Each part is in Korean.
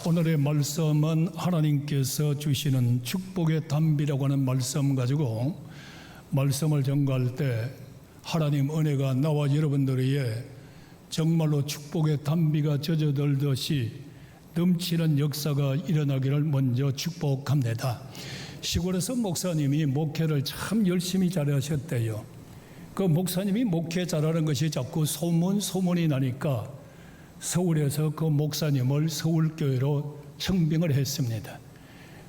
오늘의 말씀은 하나님께서 주시는 축복의 담비라고 하는 말씀 가지고 말씀을 전가할 때 하나님 은혜가 나와 여러분들에게 정말로 축복의 담비가 젖어들듯이 넘치는 역사가 일어나기를 먼저 축복합니다. 시골에서 목사님이 목회를 참 열심히 잘하셨대요. 그 목사님이 목회 잘하는 것이 자꾸 소문이 나니까 서울에서 그 목사님을 서울교회로 청빙을 했습니다.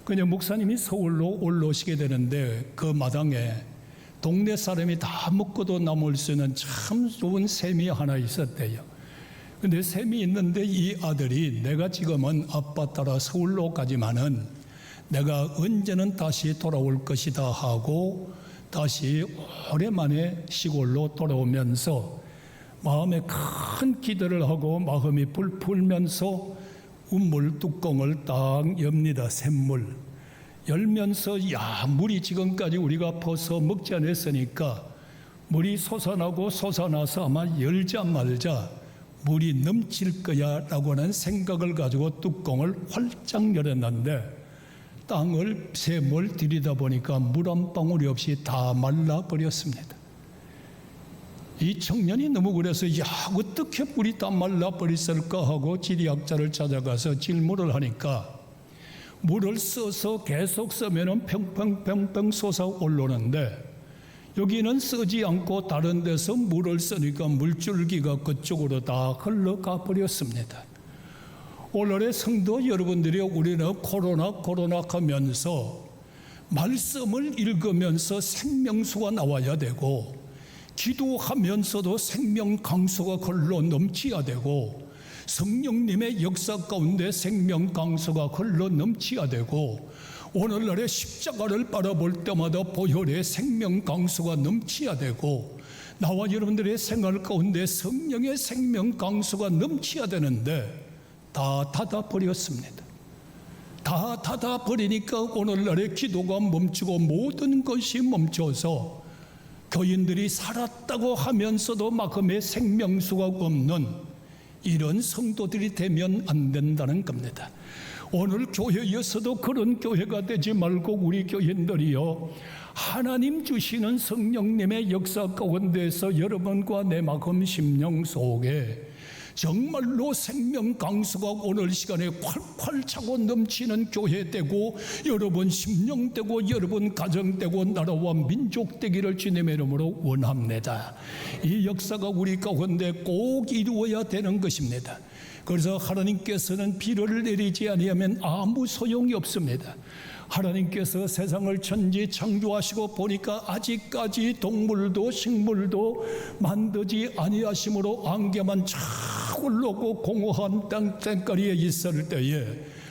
그냥 목사님이 서울로 올라오시게 되는데 그 마당에 동네 사람이 다 먹고도 남을 수 있는 참 좋은 샘이 하나 있었대요. 근데 샘이 있는데 이 아들이 내가 지금은 아빠 따라 서울로 가지만은 내가 언제는 다시 돌아올 것이다 하고 다시 오랜만에 시골로 돌아오면서 마음에 큰 기도를 하고 마음이 불면서 우물 뚜껑을 딱 엽니다. 샘물 열면서 물이 지금까지 우리가 퍼서 먹지 않았으니까 물이 솟아나서 아마 열자 말자 물이 넘칠 거야 라고 하는 생각을 가지고 뚜껑을 활짝 열었는데 땅을 샘을 들이다 보니까 물 한 방울이 없이 다 말라버렸습니다. 이 청년이 너무 그래서 어떻게 물이 다 말라버렸을까 하고 지리학자를 찾아가서 질문을 하니까 물을 써서 계속 쓰면 평평 솟아 올라오는데 여기는 쓰지 않고 다른 데서 물을 쓰니까 물줄기가 그쪽으로 다 흘러가 버렸습니다. 오늘의 성도 여러분들이 우리는 코로나 하면서 말씀을 읽으면서 생명수가 나와야 되고 기도하면서도 생명 강수가 흘러 넘쳐야 되고 성령님의 역사 가운데 생명 강수가 흘러 넘쳐야 되고 오늘날의 십자가를 바라볼 때마다 보혈의 생명 강수가 넘쳐야 되고 나와 여러분들의 생활 가운데 성령의 생명 강수가 넘쳐야 되는데 다 닫아버렸습니다. 다 닫아버리니까 오늘날의 기도가 멈추고 모든 것이 멈춰서 교인들이 살았다고 하면서도 마음의 생명수가 없는 이런 성도들이 되면 안 된다는 겁니다. 오늘 교회에서도 그런 교회가 되지 말고 우리 교인들이요 하나님 주시는 성령님의 역사 가운데서 여러분과 내 마음 심령 속에 정말로 생명 강수가 오늘 시간에 콸콸 차고 넘치는 교회 되고 여러분 심령 되고 여러분 가정 되고 나라와 민족 되기를 주님의 이름으로 원합니다. 이 역사가 우리 가운데 꼭 이루어야 되는 것입니다. 그래서 하나님께서는 비를 내리지 아니하면 아무 소용이 없습니다. 하나님께서 세상을 천지 창조하시고 보니까 아직까지 동물도 식물도 만들지 아니하심으로 안개만 쫙 올라오고 공허한 땅거리에 있을 때에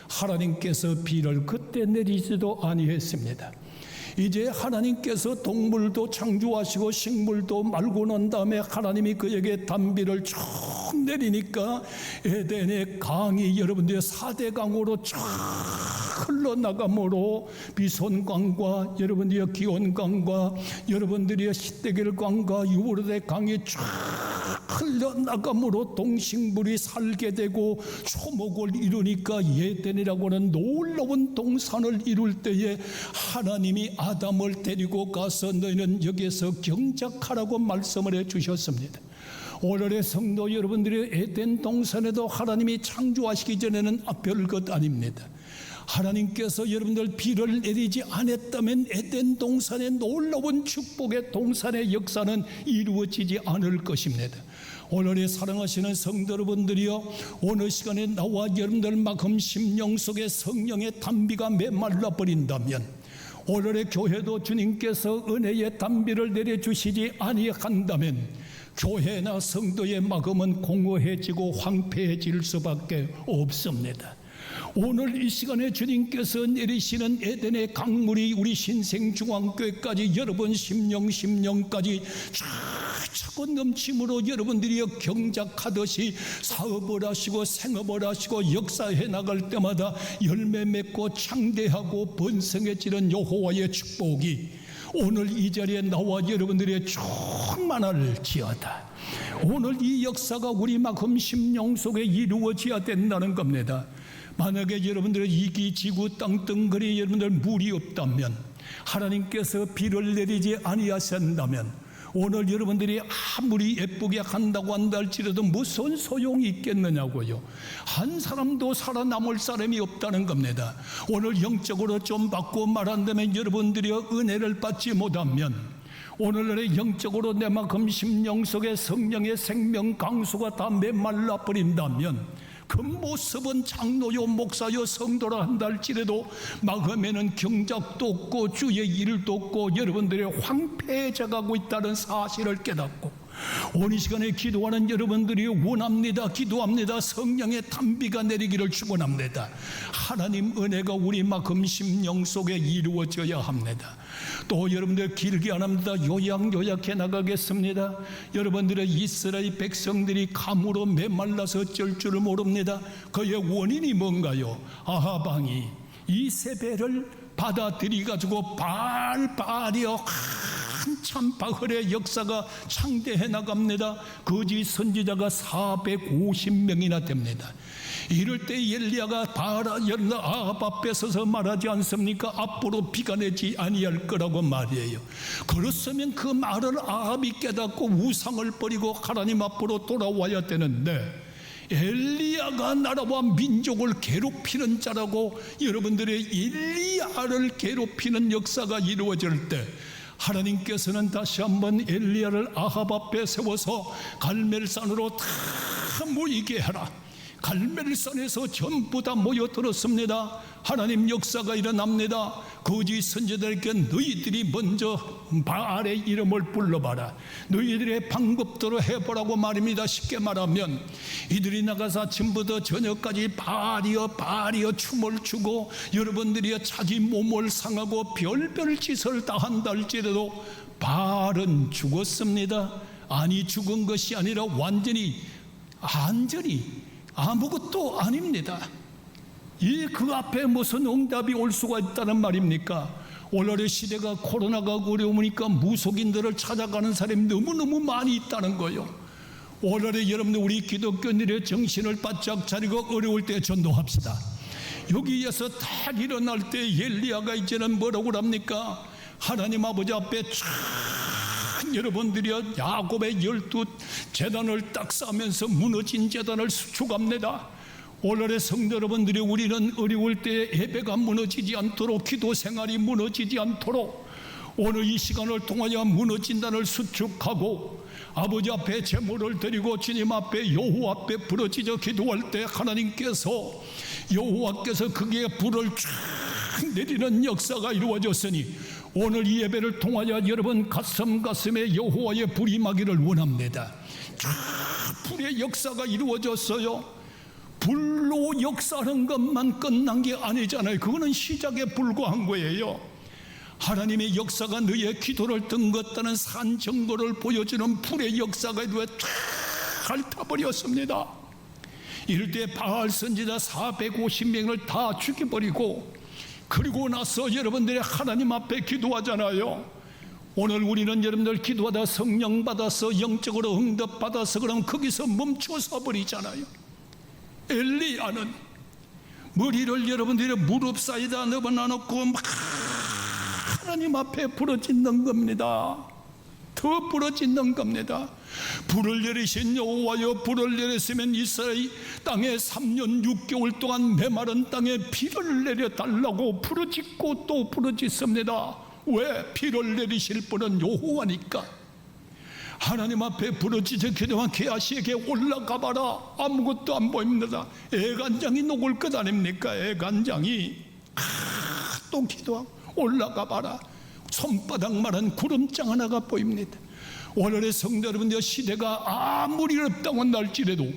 하나님께서 비를 그때 내리지도 아니했습니다. 이제 하나님께서 동물도 창조하시고 식물도 말고 난 다음에 하나님이 그에게 단비를 쭉 내리니까 에덴의 강이 여러분들의 4대 강으로 쫙 흘러나가므로 비손강과 여러분들의 기온강과 여러분들의 시대길강과 유브라데 강이 쫙 흘러나가므로 동식물이 살게 되고 초목을 이루니까 에덴이라고 하는 놀라운 동산을 이룰 때에 하나님이 아담을 데리고 가서 너희는 여기에서 경작하라고 말씀을 해주셨습니다. 오늘의 성도 여러분들의 에덴 동산에도 하나님이 창조하시기 전에는 별것 아닙니다. 하나님께서 여러분들 비를 내리지 않았다면 에덴 동산의 놀라운 축복의 동산의 역사는 이루어지지 않을 것입니다. 오늘의 사랑하시는 성도 여러분들이여 오늘 시간에 나와 여러분들 마음 심령 속에 성령의 단비가 메말라 버린다면 오늘의 교회도 주님께서 은혜의 단비를 내려주시지 아니한다면 교회나 성도의 마음은 공허해지고 황폐해질 수밖에 없습니다. 오늘 이 시간에 주님께서 내리시는 에덴의 강물이 우리 신생중앙교회까지 여러분 심령까지 쫙 차고 넘침으로 여러분들이 경작하듯이 사업을 하시고 생업을 하시고 역사해 나갈 때마다 열매 맺고 창대하고 번성해지는 여호와의 축복이 오늘 이 자리에 나와 여러분들의 충만할지어다. 오늘 이 역사가 우리 마음 심령 속에 이루어져야 된다는 겁니다. 만약에 여러분들의 이기 지구 땅덩어리 여러분들 물이 없다면, 하나님께서 비를 내리지 아니하신다면 오늘 여러분들이 아무리 예쁘게 한다고 한다 할지라도 무슨 소용이 있겠느냐고요. 한 사람도 살아남을 사람이 없다는 겁니다. 오늘 영적으로 좀 받고 말한다면 여러분들이 은혜를 받지 못하면 오늘날의 영적으로 내만큼 심령 속에 성령의 생명 강수가 다 메말라 버린다면 그 모습은 장로요 목사요 성도라 한다 할지라도 마음에는 경작도 없고 주의 일도 없고 여러분들의 황폐해져 가고 있다는 사실을 깨닫고 오늘 이 시간에 기도하는 여러분들이 원합니다. 기도합니다. 성령의 단비가 내리기를 축원합니다. 하나님 은혜가 우리만큼 심령 속에 이루어져야 합니다. 또 여러분들 길게 안 합니다. 요약해 나가겠습니다. 여러분들의 이스라엘 백성들이 감으로 메말라서 어쩔 줄을 모릅니다. 그의 원인이 뭔가요? 아합 왕이 이세벨을 받아들이가지고 발이여 한참 바흘의 역사가 창대해 나갑니다. 거짓 선지자가 450명이나 됩니다. 이럴 때 엘리야가 아합 앞에 서서 말하지 않습니까? 앞으로 비가 내지 아니할 거라고 말이에요. 그렇으면 그 말을 아합이 깨닫고 우상을 버리고 하나님 앞으로 돌아와야 되는데 엘리야가 나라와 민족을 괴롭히는 자라고 여러분들의 엘리야를 괴롭히는 역사가 이루어질 때 하나님께서는 다시 한번 엘리야를 아합 앞에 세워서 갈멜산으로 다 모이게 하라. 갈멜산에서 전부 다 모여들었습니다. 하나님 역사가 일어납니다. 거짓 선지자들에게 너희들이 먼저 바알의 이름을 불러봐라. 너희들의 방법대로 해보라고 말입니다. 쉽게 말하면 이들이 나가서 아침부터 저녁까지 바알이여 춤을 추고 여러분들이 자기 몸을 상하고 별별 짓을 다 한다 할지라도 바알은 죽었습니다. 아니 죽은 것이 아니라 완전히 아무것도 아닙니다. 그 앞에 무슨 응답이 올 수가 있다는 말입니까? 오늘의 시대가 코로나가 어려우니까 무속인들을 찾아가는 사람이 너무너무 많이 있다는 거예요. 오늘의 여러분들 우리 기독교인들의 정신을 바짝 차리고 어려울 때 전도합시다. 여기에서 딱 일어날 때 엘리야가 이제는 뭐라고 합니까? 하나님 아버지 앞에 여러분들이 야곱의 12 제단을 딱 쌓으면서 무너진 제단을 수축합니다. 오늘의 성도 여러분들이 우리는 어려울 때 예배가 무너지지 않도록 기도 생활이 무너지지 않도록 오늘 이 시간을 통하여 무너진단을 수축하고 아버지 앞에 제물을 드리고 주님 앞에 여호와 앞에 부르짖어 기도할 때 하나님께서 여호와께서 그게 불을 쫙 내리는 역사가 이루어졌으니 오늘 이 예배를 통하여 여러분 가슴에 여호와의 불이 임하기를 원합니다. 쫙 불의 역사가 이루어졌어요. 불로 역사하는 것만 끝난 게 아니잖아요. 그거는 시작에 불과한 거예요. 하나님의 역사가 너의 기도를 뜬것다는 산 증거를 보여주는 불의 역사가 이루어 쫙 핥아버렸습니다. 이럴 때 바알 선지자 450명을 다 죽여버리고 그리고 나서 여러분들이 하나님 앞에 기도하잖아요. 오늘 우리는 여러분들 기도하다 성령 받아서 영적으로 응답받아서 그럼 거기서 멈춰서 버리잖아요. 엘리야는 머리를 여러분들이 무릎 사이다 넣어놓고 막 하나님 앞에 부르짖는 겁니다. 더 부르짖는 겁니다. 불을 내리신 여호와여, 불을 내렸으면 이스라엘 땅에 3년 6개월 동안 메마른 땅에 비를 내려달라고 부르짖고 또 부르짖습니다. 왜? 비를 내리실 분은 여호와니까. 하나님 앞에 부르짖어 기도한 게하시에게 올라가 봐라. 아무것도 안 보입니다. 애간장이 녹을 것 아닙니까? 애간장이. 또 기도하고 올라가 봐라. 손바닥만한 구름장 하나가 보입니다. 오늘의 성도 여러분들, 시대가 아무리 어렵다고 할지라도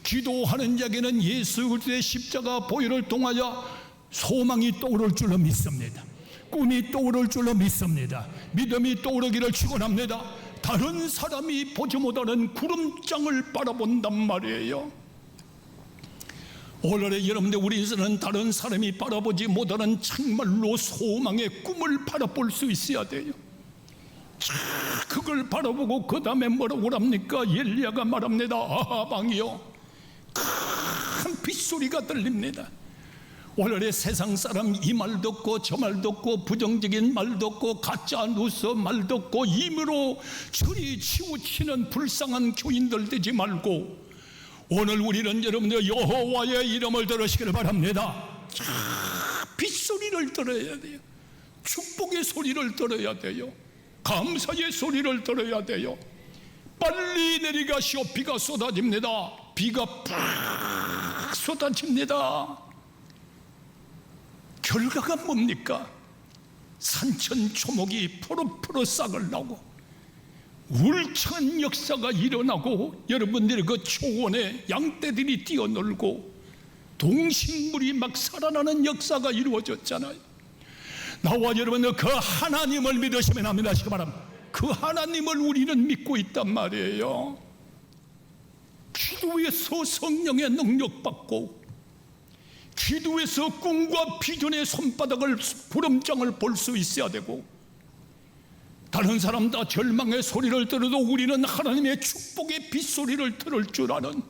기도하는 자에게는 예수 그리스도의 십자가 보혈을 통하여 소망이 떠오를 줄로 믿습니다. 꿈이 떠오를 줄로 믿습니다. 믿음이 떠오르기를 축원합니다. 다른 사람이 보지 못하는 구름장을 바라본단 말이에요. 오늘의 여러분들, 우리는 다른 사람이 바라보지 못하는 정말로 소망의 꿈을 바라볼 수 있어야 돼요. 그걸 바라보고 그 다음에 뭐라고 합니까? 엘리야가 말합니다. 아합 왕이요, 큰 빗소리가 들립니다. 오늘의 세상 사람 이 말 듣고 저 말 듣고 부정적인 말 듣고 가짜 뉴스 말 듣고 임으로 저리 치우치는 불쌍한 교인들 되지 말고 오늘 우리는 여러분들 여호와의 이름을 들으시기를 바랍니다. 빗소리를 들어야 돼요. 축복의 소리를 들어야 돼요. 감사의 소리를 들어야 돼요. 빨리 내리가시오. 비가 쏟아집니다. 비가 팍 쏟아집니다. 결과가 뭡니까? 산천초목이 푸르푸르 싹을 나고 울창한 역사가 일어나고 여러분들의 그 초원에 양떼들이 뛰어놀고 동식물이 막 살아나는 역사가 이루어졌잖아요. 나와 여러분들 그 하나님을 믿으시면 합니다. 하시기 바랍니다. 그 하나님을 우리는 믿고 있단 말이에요. 기도에서 성령의 능력 받고 기도에서 꿈과 비전의 손바닥을 구름장을 볼 수 있어야 되고 다른 사람 다 절망의 소리를 들어도 우리는 하나님의 축복의 빗소리를 들을 줄 아는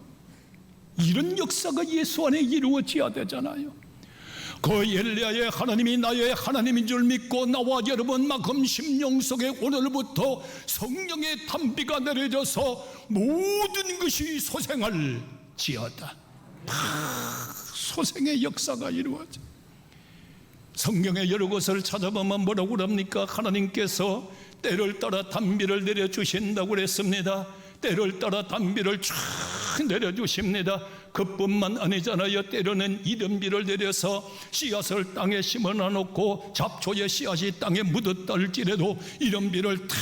이런 역사가 예수 안에 이루어져야 되잖아요. 그 엘리야의 하나님이 나의 하나님인 줄 믿고 나와 여러분만큼 심령 속에 오늘부터 성령의 단비가 내려져서 모든 것이 소생할 지어다. 소생의 역사가 이루어져. 성경의 여러 곳을 찾아보면 뭐라고 그럽니까? 하나님께서 때를 따라 단비를 내려주신다고 그랬습니다. 때를 따라 단비를 쫙 내려주십니다. 그뿐만 아니잖아요. 때로는 이른비를 내려서 씨앗을 땅에 심어놔 놓고 잡초의 씨앗이 땅에 묻었달지라도 이른비를 탁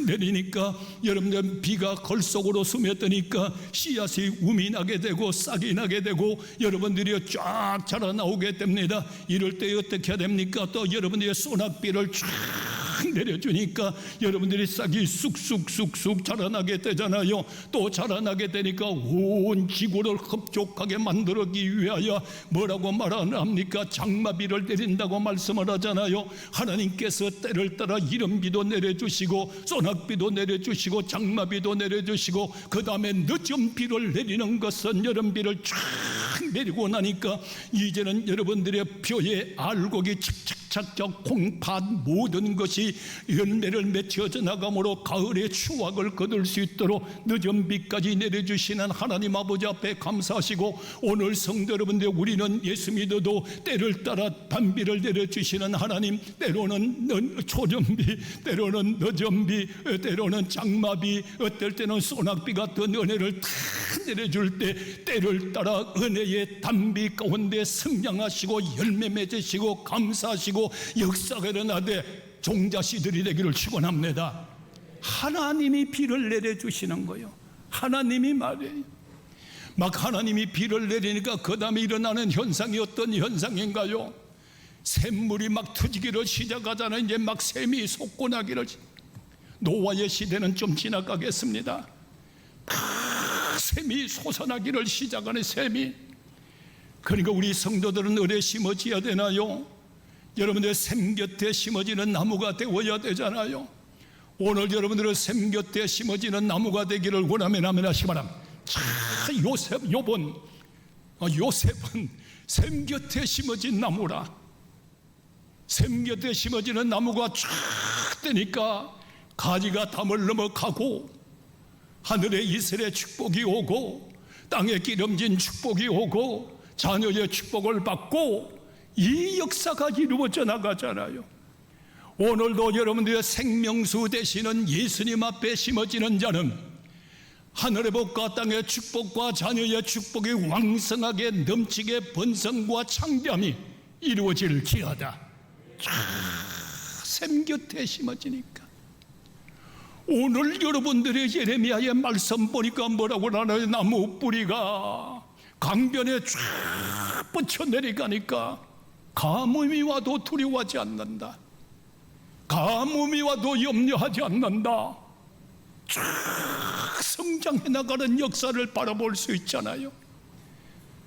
내리니까 여러분들 비가 걸속으로 스며드니까 씨앗이 움이 나게 되고 싹이 나게 되고 여러분들이 쫙 자라나오게 됩니다. 이럴 때 어떻게 해야 됩니까? 또 여러분들의 소낙비를 쫙 내려주니까 여러분들이 싹이 쑥쑥쑥쑥 자라나게 되잖아요. 또 자라나게 되니까 온 지구를 흡족하게 만들기 위하여 뭐라고 말합니까? 장마비를 내린다고 말씀을 하잖아요. 하나님께서 때를 따라 이른비도 내려주시고 소낙비도 내려주시고 장마비도 내려주시고 그 다음에 늦은 비를 내리는 것은 여름비를 쫙 내리고 나니까 이제는 여러분들의 벼에 알곡이 착착착착 콩팥 모든 것이 열매를 맺혀져 나가므로 가을의 추악을 거둘 수 있도록 늦은 비까지 내려주시는 하나님 아버지 앞에 감사하시고 오늘 성도 여러분들 우리는 예수 믿어도 때를 따라 단비를 내려주시는 하나님, 때로는 초전비, 때로는 늦은비, 때로는 장마비, 어떨 때는 소낙비 같은 은혜를 다 내려줄 때 때를 따라 은혜의 단비 가운데 성장하시고 열매 맺으시고 감사하시고 역사가 일어나되 종자씨들이 되기를 축원합니다. 하나님이 비를 내려주시는 거예요. 하나님이 말이에요. 막 하나님이 비를 내리니까 그 다음에 일어나는 현상이 어떤 현상인가요? 샘물이 막 터지기를 시작하잖아요. 이제 막 샘이 솟고나기를. 노아의 시대는 좀 지나가겠습니다. 샘이 솟아나기를 시작하는 샘이. 그러니까 우리 성도들은 어디에 심어져야 되나요? 여러분들 샘 곁에 심어지는 나무가 되어야 되잖아요. 오늘 여러분들은 샘 곁에 심어지는 나무가 되기를 원하면 하면 하시기 바랍니다. 요셉은 샘 곁에 심어진 나무라. 샘 곁에 심어지는 나무가 쫙 되니까 가지가 담을 넘어가고 하늘에 이슬의 축복이 오고 땅에 기름진 축복이 오고 자녀의 축복을 받고 이 역사가 이루어져 나가잖아요. 오늘도 여러분들의 생명수 되시는 예수님 앞에 심어지는 자는 하늘의 복과 땅의 축복과 자녀의 축복이 왕성하게 넘치게 번성과 창대함이 이루어질 지어다. 샘 곁에 심어지니까 오늘 여러분들의 예레미야의 말씀 보니까 뭐라고 하나요? 나무 뿌리가 강변에 쫙 뻗쳐 내려가니까 가뭄이 와도 두려워하지 않는다. 가뭄이 와도 염려하지 않는다. 쫙 성장해 나가는 역사를 바라볼 수 있잖아요.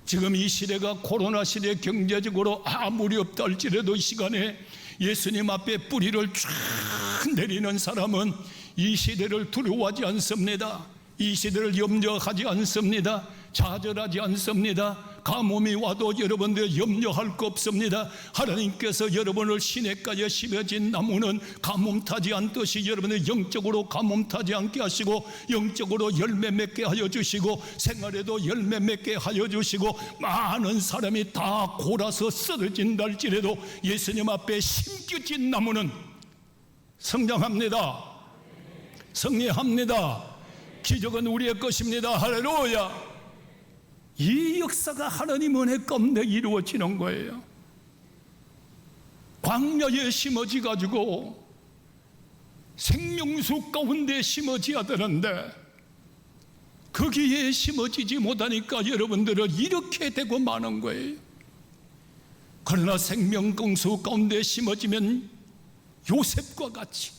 지금 이 시대가 코로나 시대, 경제적으로 아무리 없다 할지라도 이 시간에 예수님 앞에 뿌리를 쫙 내리는 사람은 이 시대를 두려워하지 않습니다. 이 시대를 염려하지 않습니다. 좌절하지 않습니다. 가뭄이 와도 여러분들 염려할 거 없습니다. 하나님께서 여러분을 시냇가에 심어진 나무는 가뭄 타지 않듯이 여러분을 영적으로 가뭄 타지 않게 하시고 영적으로 열매 맺게 하여 주시고 생활에도 열매 맺게 하여 주시고 많은 사람이 다 골아서 쓰러진다 할지라도 예수님 앞에 심겨진 나무는 성장합니다. 승리합니다. 기적은 우리의 것입니다. 할렐루야. 이 역사가 하나님 은혜 가운데 이루어지는 거예요. 광야에 심어지 가지고 생명수 가운데 심어져야 되는데 거기에 심어지지 못하니까 여러분들은 이렇게 되고 마는 거예요. 그러나 생명수 가운데 심어지면 요셉과 같이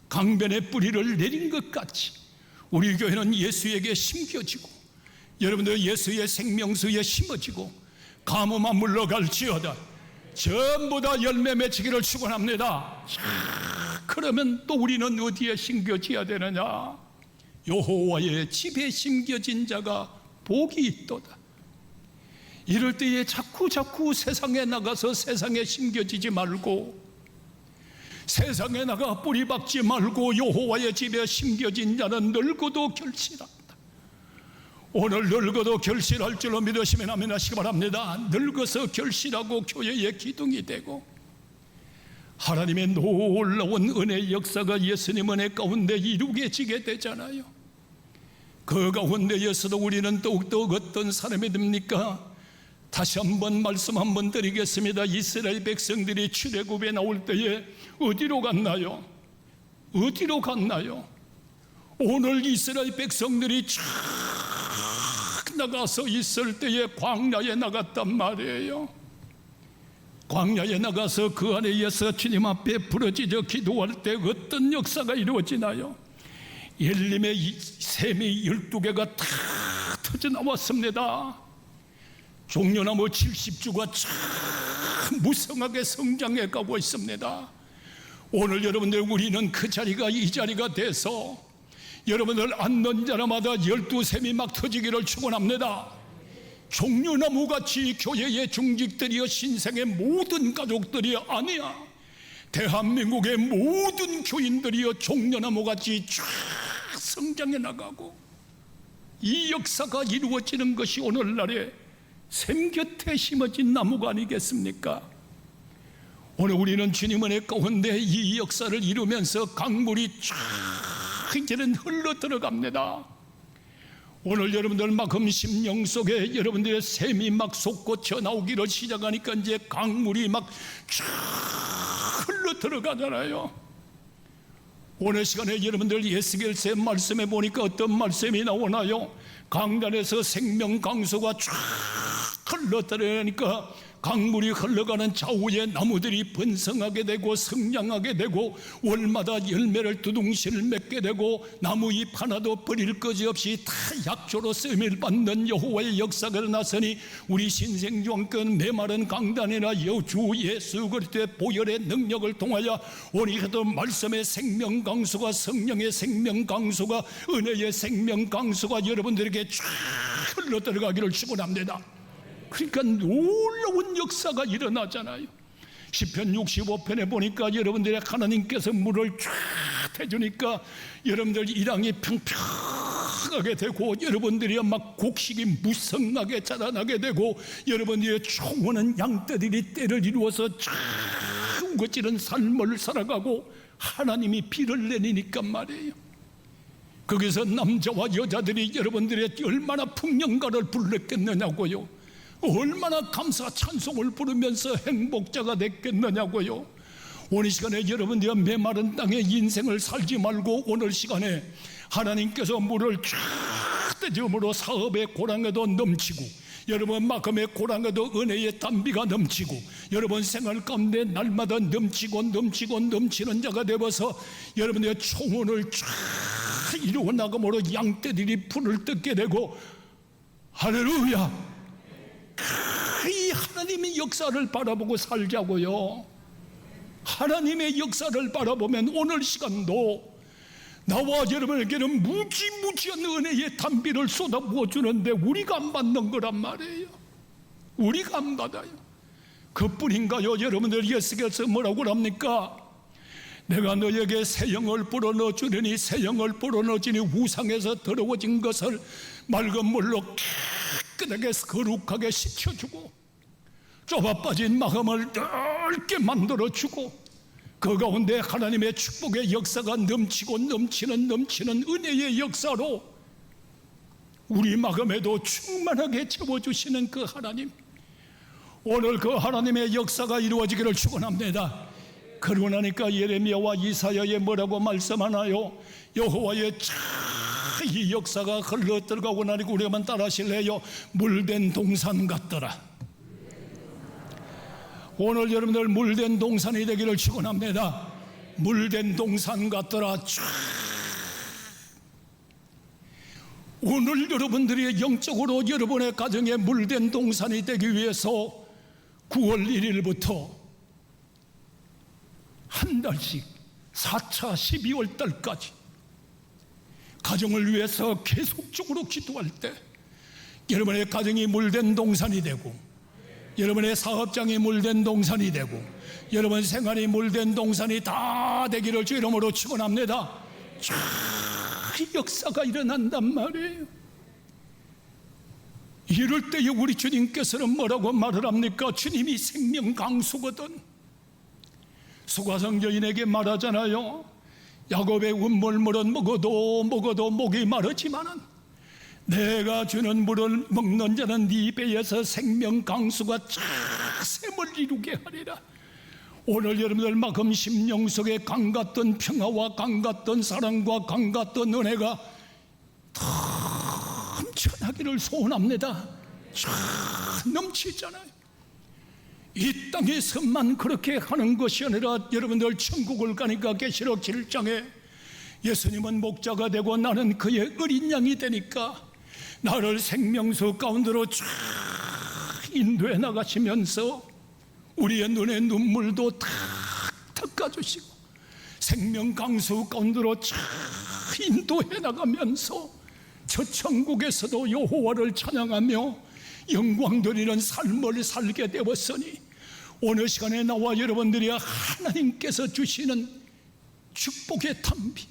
강변에 뿌리를 내린 것 같이 우리 교회는 예수에게 심겨지고 여러분들 예수의 생명수에 심어지고 가뭄만 물러갈지어다 전부 다 열매 맺히기를 축원합니다. 그러면 또 우리는 어디에 심겨져야 되느냐? 여호와의 집에 심겨진 자가 복이 있도다. 이럴 때에 자꾸 세상에 나가서 세상에 심겨지지 말고 세상에 나가 뿌리 박지 말고 여호와의 집에 심겨진 자는 늙어도 결실한다. 오늘 늙어도 결실할 줄로 믿으시면 아멘 하시기 바랍니다. 늙어서 결실하고 교회의 기둥이 되고 하나님의 놀라운 은혜의 역사가 예수님 은혜 가운데 이루어지게 되잖아요. 그 가운데에서도 우리는 더욱더 어떤 사람이 됩니까? 다시 한번 말씀 한번 드리겠습니다. 이스라엘 백성들이 출애굽에 나올 때에 어디로 갔나요? 어디로 갔나요? 오늘 이스라엘 백성들이 쫙 나가서 있을 때에 광야에 나갔단 말이에요. 광야에 나가서 그 안에서 주님 앞에 부르짖어 기도할 때 어떤 역사가 이루어지나요? 엘림의 샘이 12개가 다 터져 나왔습니다. 종려나무 70주가 참 무성하게 성장해 가고 있습니다. 오늘 여러분들 우리는 그 자리가 이 자리가 돼서 여러분들 앉는 자마다 12샘이 막 터지기를 축원합니다. 종려나무같이 교회의 중직들이여 신생의 모든 가족들이 아니야 대한민국의 모든 교인들이여 종려나무같이 쫙 성장해 나가고 이 역사가 이루어지는 것이 오늘날의 샘 곁에 심어진 나무가 아니겠습니까? 오늘 우리는 주님 은혜 가운데 이 역사를 이루면서 강물이 쫙 이제는 흘러 들어갑니다. 오늘 여러분들 마금 심령 속에 여러분들의 샘이 막 솟구쳐 나오기를 시작하니까 이제 강물이 막 쫙 흘러 들어가잖아요. 오늘 시간에 여러분들 예스겔 말씀에 보니까 어떤 말씀이 나오나요? 강단에서 생명 강수가 쫙 흘러 들어가니까 강물이 흘러가는 좌우에 나무들이 번성하게 되고 성장하게 되고 월마다 열매를 두둥실 맺게 되고 나무 잎 하나도 버릴 것이 없이 다 약초로 쓰임을 받는 여호와의 역사가 일어났으니 우리 신생주왕권 메마른 강단이나 주 예수 그리스도의 보혈의 능력을 통하여 오늘도 말씀의 생명 강수가 성령의 생명 강수가 은혜의 생명 강수가 여러분들에게 쫙 흘러 들어가기를 축원합니다. 그러니까 놀라운 역사가 일어나잖아요. 시편 65편에 보니까 여러분들의 하나님께서 물을 쫙 해주니까 여러분들 이 땅이 평평하게 되고 여러분들이 막 곡식이 무성하게 자라나게 되고 여러분들의 총원은 양떼들이 때를 이루어서 쫙 우거지는 삶을 살아가고 하나님이 비를 내리니까 말이에요. 거기서 남자와 여자들이 여러분들의 얼마나 풍년가를 불렀겠느냐고요. 얼마나 감사 찬송을 부르면서 행복자가 됐겠느냐고요. 오늘 시간에 여러분들이 메마른 땅에 인생을 살지 말고 오늘 시간에 하나님께서 물을 쫙 떼줌으로 사업의 고랑에도 넘치고 여러분 마음의 고랑에도 은혜의 담비가 넘치고 여러분 생활 가운데 날마다 넘치는 자가 되어서 여러분의 총원을 쫙 이루어 나감으로 양떼들이 풀을 뜯게 되고 할렐루야. 이 하나님의 역사를 바라보고 살자고요. 하나님의 역사를 바라보면 오늘 시간도 나와 여러분에게는 무지무지한 은혜의 단비를 쏟아부어 주는데 우리가 안 받는 거란 말이에요. 우리가 안 받아요. 그뿐인가요? 여러분들 예수께서 뭐라고 합니까? 내가 너에게 새 영을 불어넣어 주리니 새 영을 불어넣어 주니 우상에서 더러워진 것을 맑은 물로 깨끗하게 거룩하게 씻겨주고 좁아 빠진 마음을 넓게 만들어주고 그 가운데 하나님의 축복의 역사가 넘치고 넘치는 은혜의 역사로 우리 마음에도 충만하게 채워주시는 그 하나님, 오늘 그 하나님의 역사가 이루어지기를 축원합니다. 그러고 나니까 예레미야와 이사야에 뭐라고 말씀하나요? 여호와의 이 역사가 흘러들어가고 나니까 우리가 한번 따라 하실래요? 물된 동산 같더라. 오늘 여러분들 물된 동산이 되기를 축원합니다. 물된 동산 같더라. 오늘 여러분들이 영적으로 여러분의 가정에 물된 동산이 되기 위해서 9월 1일부터 한 달씩 4차 12월 달까지 가정을 위해서 계속적으로 기도할 때 여러분의 가정이 물된 동산이 되고 여러분의 사업장이 물된 동산이 되고 여러분 생활이 물된 동산이 다 되기를 주 이름으로 축원합니다. 역사가 일어난단 말이에요. 이럴 때에 우리 주님께서는 뭐라고 말을 합니까? 주님이 생명 강수거든. 수가성 여인에게 말하잖아요. 야곱의 운물물은 먹어도 목이 마르지만은 내가 주는 물을 먹는 자는 네 배에서 생명 강수가 샘을 이루게 하리라. 오늘 여러분들 마음 심령 속에 강 같던 평화와 강 같던 사랑과 강 같던 은혜가 넘쳐나기를 소원합니다. 넘치잖아요. 이 땅에서만 그렇게 하는 것이 아니라 여러분들 천국을 가니까 계시록 7장에 예수님은 목자가 되고 나는 그의 어린 양이 되니까 나를 생명수 가운데로 쫙 인도해 나가시면서 우리의 눈에 눈물도 탁 닦아주시고 생명 강수 가운데로 쫙 인도해 나가면서 저 천국에서도 여호와를 찬양하며 영광 돌리는 삶을 살게 되었으니 오늘 시간에 나와 여러분들이 하나님께서 주시는 축복의 단비,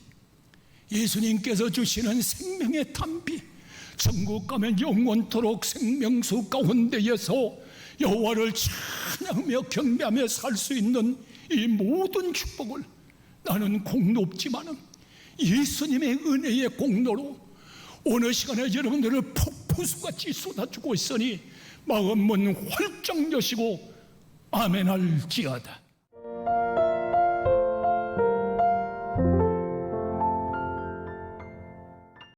예수님께서 주시는 생명의 단비, 천국 가면 영원토록 생명수 가운데에서 여호와를 찬양하며 경배하며 살 수 있는 이 모든 축복을 나는 공롭지만은 예수님의 은혜의 공로로 오늘 시간에 여러분들을 폭포수같이 쏟아주고 있으니 마음은 활짝 여시고 아멘할지어다.